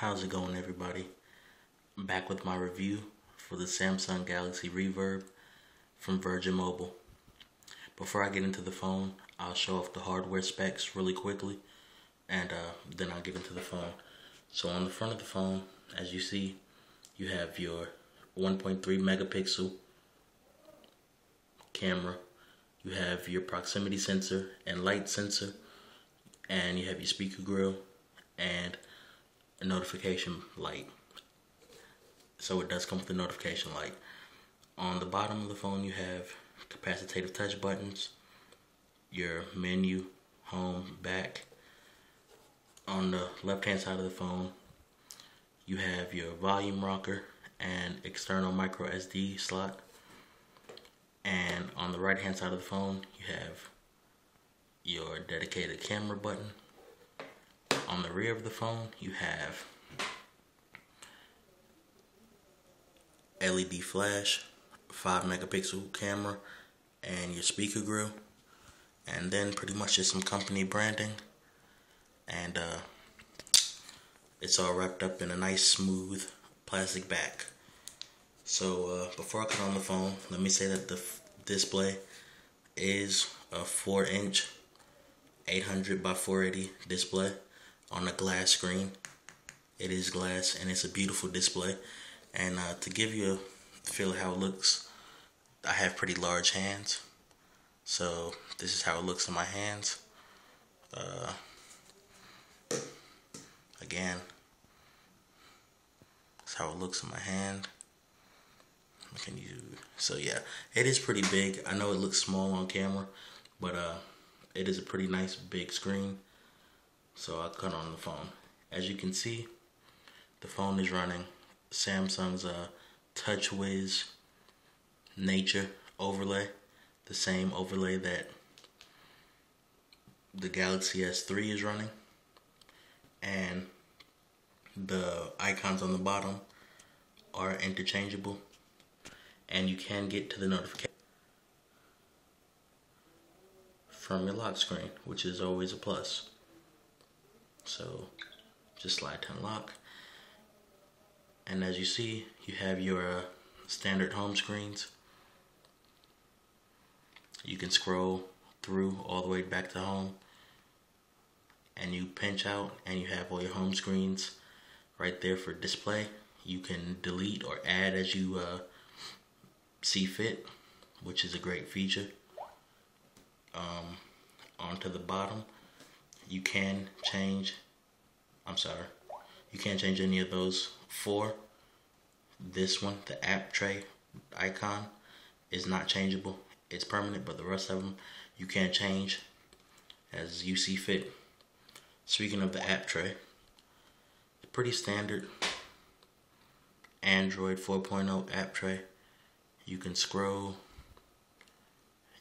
How's it going, everybody? I'm back with my review for the Samsung Galaxy Reverb from Virgin Mobile. Before I get into the phone, I'll show off the hardware specs really quickly, and then I'll get into the phone. So on the front of the phone, as you see, you have your 1.3 megapixel camera, you have your proximity sensor and light sensor, and you have your speaker grill and a notification light. So it does come with a notification light. On the bottom of the phone you have capacitive touch buttons, your menu, home, back. On the left hand side of the phone you have your volume rocker and external micro SD slot. And on the right hand side of the phone you have your dedicated camera button. On the rear of the phone you have LED flash, 5 megapixel camera, and your speaker grill, and then pretty much just some company branding, and it's all wrapped up in a nice smooth plastic back. So before I cut on the phone, let me say that the display is a 4-inch 800 by 480 display on a glass screen. It is glass and it's a beautiful display. And to give you a feel of how it looks, I have pretty large hands, so this is how it looks in my hands. Again, that's how it looks in my hand. So yeah, it is pretty big. I know it looks small on camera, but it is a pretty nice big screen. So I'll cut on the phone. As you can see, the phone is running Samsung's TouchWiz Nature overlay, the same overlay that the Galaxy S3 is running, and the icons on the bottom are interchangeable, and you can get to the notification from your lock screen, which is always a plus. So just slide to unlock. And as you see, you have your standard home screens. You can scroll through all the way back to home, and you pinch out and you have all your home screens right there for display. You can delete or add as you see fit, which is a great feature. Onto the bottom, you can change, you can't change any of those four. This one, the app tray icon, is not changeable. It's permanent, but the rest of them you can change as you see fit. Speaking of the app tray, pretty standard Android 4.0 app tray. You can scroll,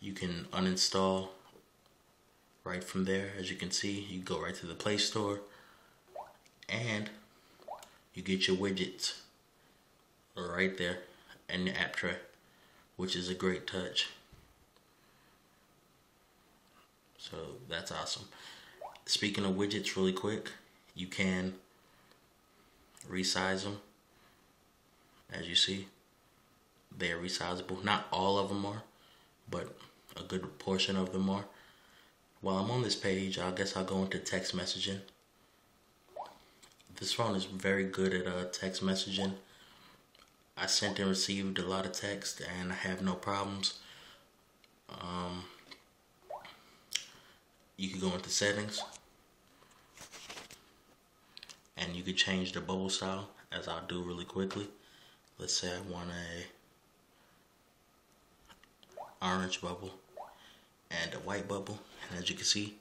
you can uninstall right from there. As you can see, you go right to the Play Store and you get your widgets right there in the app tray, which is a great touch. So that's awesome. Speaking of widgets, really quick, you can resize them. As you see, they are resizable. Not all of them are, but a good portion of them are. While I'm on this page, I guess I'll go into text messaging. This phone is very good at text messaging. I sent and received a lot of text and I have no problems. You can go into settings and you can change the bubble style, as I'll do really quickly. Let's say I want a orange bubble and a white bubble, and as you can see,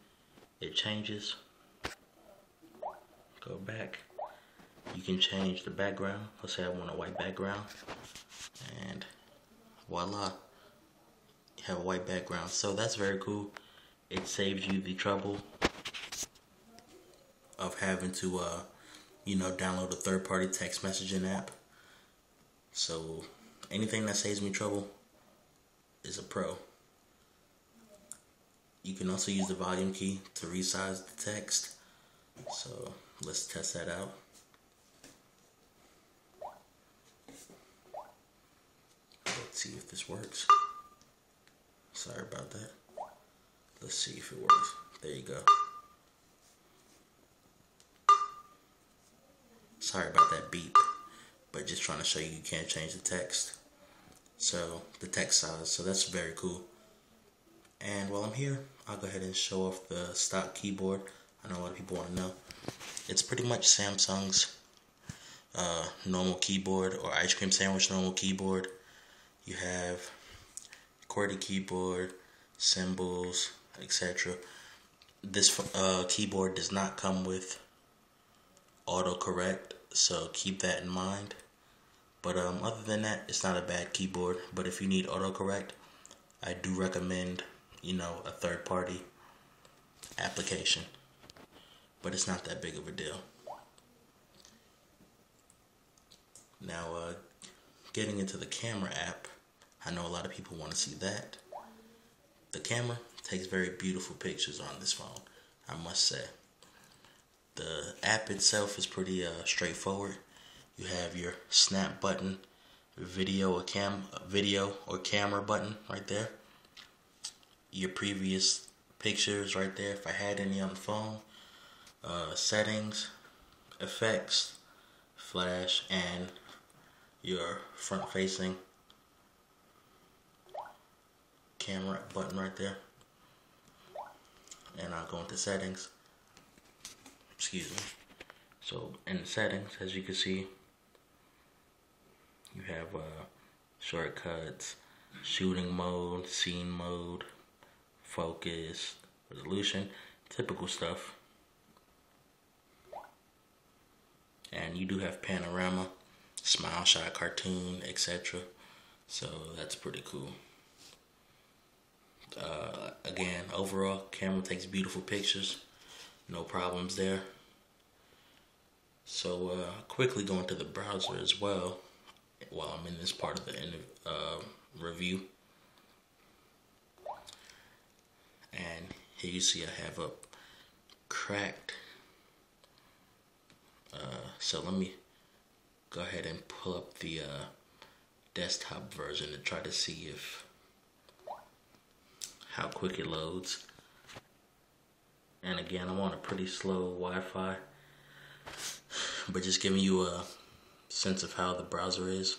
it changes. Go back. You can change the background. Let's say I want a white background, and voila, you have a white background. So that's very cool. It saves you the trouble of having to download a third-party text messaging app. So anything that saves me trouble is a pro. You can also use the volume key to resize the text. So let's test that out. Let's see if this works. Sorry about that. Let's see if it works. There you go. Sorry about that beep, but just trying to show you can't change the text. So the text size, so that's very cool. And while I'm here, I'll go ahead and show off the stock keyboard. I know a lot of people want to know. It's pretty much Samsung's normal keyboard, or ice cream sandwich normal keyboard. You have QWERTY keyboard, symbols, etc. This keyboard does not come with autocorrect, so keep that in mind. But other than that, it's not a bad keyboard. But if you need autocorrect, I do recommend, a third-party application. But it's not that big of a deal. Now, getting into the camera app, I know a lot of people want to see that. The camera takes very beautiful pictures on this phone, I must say. The app itself is pretty straightforward. You have your snap button, video or camera button right there. Your previous pictures right there, if I had any on the phone. Settings, effects, flash, and your front facing camera button right there. And I'll go into settings. Excuse me. So in the settings, as you can see, you have shortcuts, shooting mode, scene mode, focus, resolution, typical stuff. And you do have panorama, smile shot, cartoon, etc. So that's pretty cool. Again, overall, camera takes beautiful pictures. No problems there. So quickly go into the browser as well while I'm in this part of the review. And here you see I have up cracked. So let me go ahead and pull up the desktop version and try to see how quick it loads. And again, I'm on a pretty slow Wi-Fi, but just giving you a sense of how the browser is.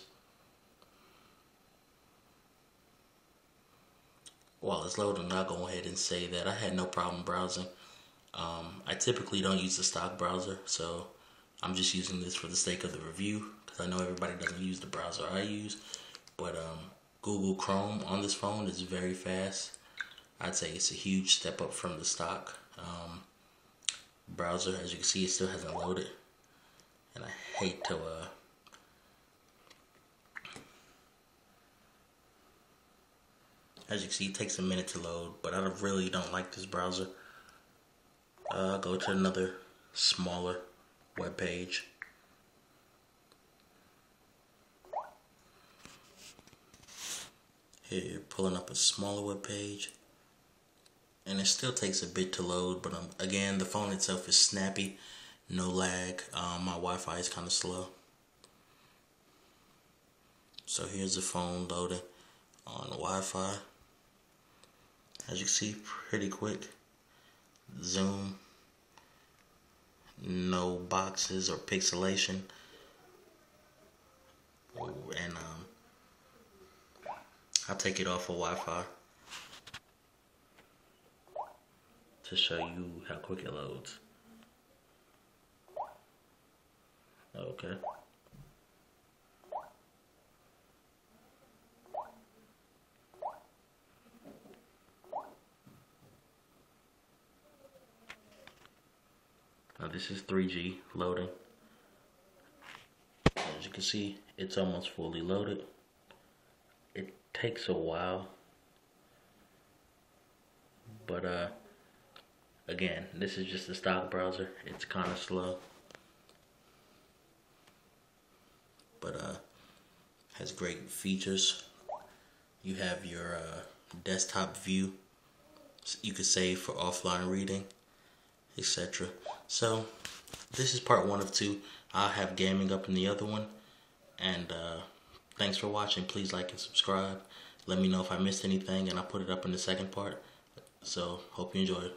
While it's loading, I'll go ahead and say that I had no problem browsing. I typically don't use the stock browser, so I'm just using this for the sake of the review, because I know everybody doesn't use the browser I use. But Google Chrome on this phone is very fast. I'd say it's a huge step up from the stock browser. As you can see, it still hasn't loaded, and I hate to as you can see, it takes a minute to load, but I really don't like this browser. I'll go to another smaller web page. Here, pulling up a smaller web page, and it still takes a bit to load, but again, the phone itself is snappy, no lag. My Wi-Fi is kind of slow. So here's the phone loading on Wi-Fi. As you can see, pretty quick. Zoom, no boxes or pixelation, and I'll take it off of Wi-Fi to show you how quick it loads. Okay. Now this is 3G loading. As you can see, it's almost fully loaded. It takes a while, but again, this is just a stock browser. It's kind of slow, but has great features. You have your desktop view. You can save for offline reading, etc. So this is part 1 of 2. I'll have gaming up in the other one, and thanks for watching. Please like and subscribe. Let me know if I missed anything, and I'll put it up in the second part. So hope you enjoyed.